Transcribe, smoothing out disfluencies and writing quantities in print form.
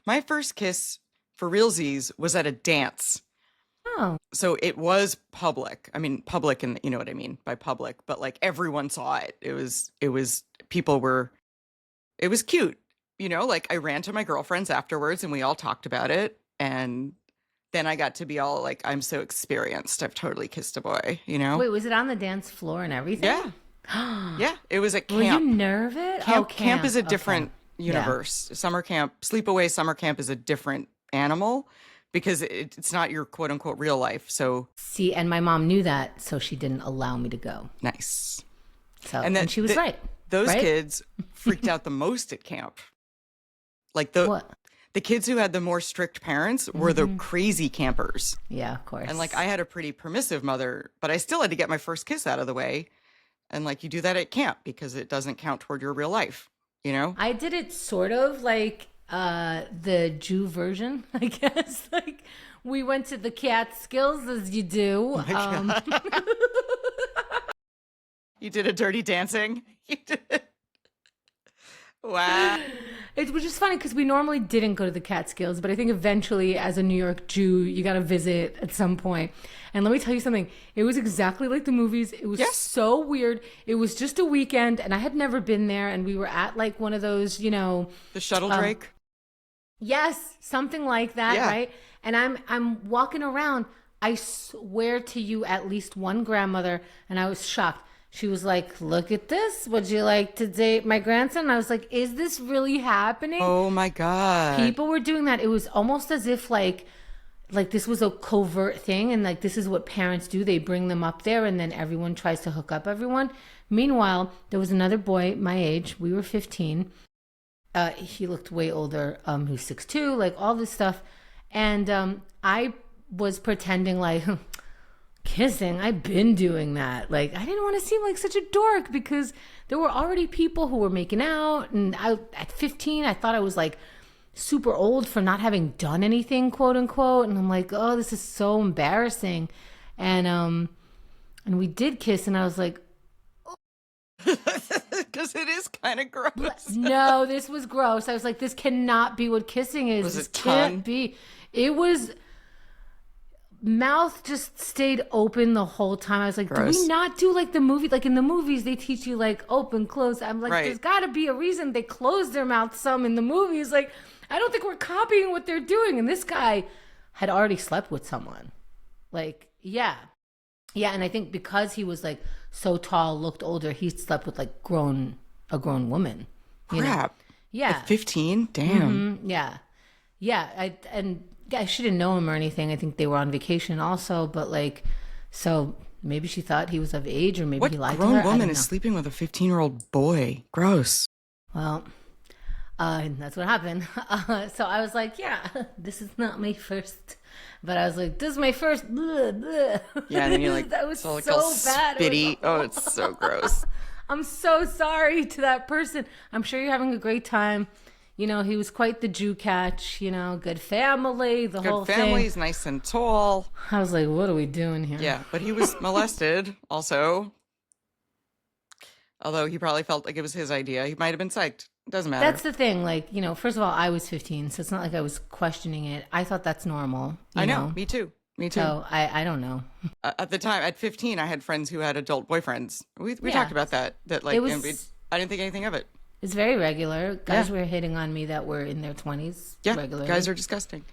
My first kiss for realsies was at a dance. Oh, So it was public. I mean, public, and you know what I mean by public, but like everyone saw it. People were, it was cute. Like I ran to my girlfriends afterwards and we all talked about it. And then I got to be all like, I'm so experienced. I've totally kissed a boy? wait, was it on the dance floor and everything? Yeah. Yeah. It was at Were you camp. nervous? Oh, Camp is camp. a Okay. different Yeah. universe. Summer camp, sleepaway summer camp is a different animal because it's not your quote unquote real life. So See, and my mom knew that, so she didn't allow me to go. nice. So, And and then she was right, those right? kids freaked out the most at camp. Like the What? the kids who had the more strict parents were the crazy campers. Yeah, of course. And like I had a pretty permissive mother, but I still had to get my first kiss out of the way. And like you do that at camp because it doesn't count toward your real life, you know? I did it sort of like the Jew version, I guess. Like we went to the Catskills as you do. You did a dirty dancing. You did it. Wow. It was just funny because we normally didn't go to the Catskills, but I think eventually, as a New York Jew, you got to visit at some point. And let me tell you something. It was exactly like the movies. It was Yes. so weird. It was just a weekend, and I had never been there. And we were at like one of those, The shuttle Drake. yes, something like that, Yeah. right? And I'm walking around. I swear to you, at least one grandmother, and I was shocked. She was like, "Look at this. Would you like to date my grandson?" I was like, "Is this really happening?" Oh my God. People were doing that. It was almost as if like this was a covert thing, and like this is what parents do. They bring them up there, and then everyone tries to hook up everyone. Meanwhile, there was another boy my age. We were 15. He looked way older. Who's 6'2", like all this stuff. And I was pretending like kissing. I've been doing that. Like I didn't want to seem like such a dork because there were already people who were making out, and at 15 I thought I was like super old for not having done anything, quote unquote. And I'm like, oh, this is so embarrassing. And we did kiss, and I was like, Because it is kind of gross. no, this was gross. I was like, this cannot be what kissing is. Was This it can't tongue? be. It was mouth just stayed open the whole time. I was like, do Gross. we not do like the movie? Like in the movies, they teach you like open, close. I'm like, Right. there's got to be a reason they close their mouth some in the movies. Like, I don't think we're copying what they're doing. And this guy had already slept with someone. Like, yeah. Yeah, and I think because he was like so tall, looked older, he slept with like a grown woman. You know? Crap. Yeah. At 15? Damn. Yeah. Yeah. I shouldn't know him or anything. I think they were on vacation also, but like, so maybe she thought he was of age or maybe What he lied to grown her. I woman don't is know. sleeping with a 15-year-old boy? Gross. Well, that's what happened. So I was like, yeah, this is not my first. But I was like, this is my first. Blah, blah. Yeah, and then you're like, that was so, like, so all bad. It was spitty. Oh, it's so gross. I'm so sorry to that person. I'm sure you're having a great time. He was quite the Jew catch, good family, the whole Good family. thing. He's nice and tall. I was like, what are we doing here? Yeah, but he was molested also. Although he probably felt like it was his idea. He might have been psyched. It doesn't matter. That's the thing. Like, first of all, I was 15, so it's not like I was questioning it. I thought that's normal. I know. Me too. Me too. So I don't know. At the time, at 15, I had friends who had adult boyfriends. We Yeah. talked about that. That like, It was- and I didn't think anything of it. It's very regular. Guys Yeah. were hitting on me that were in their 20s. Yeah, regularly. guys are disgusting.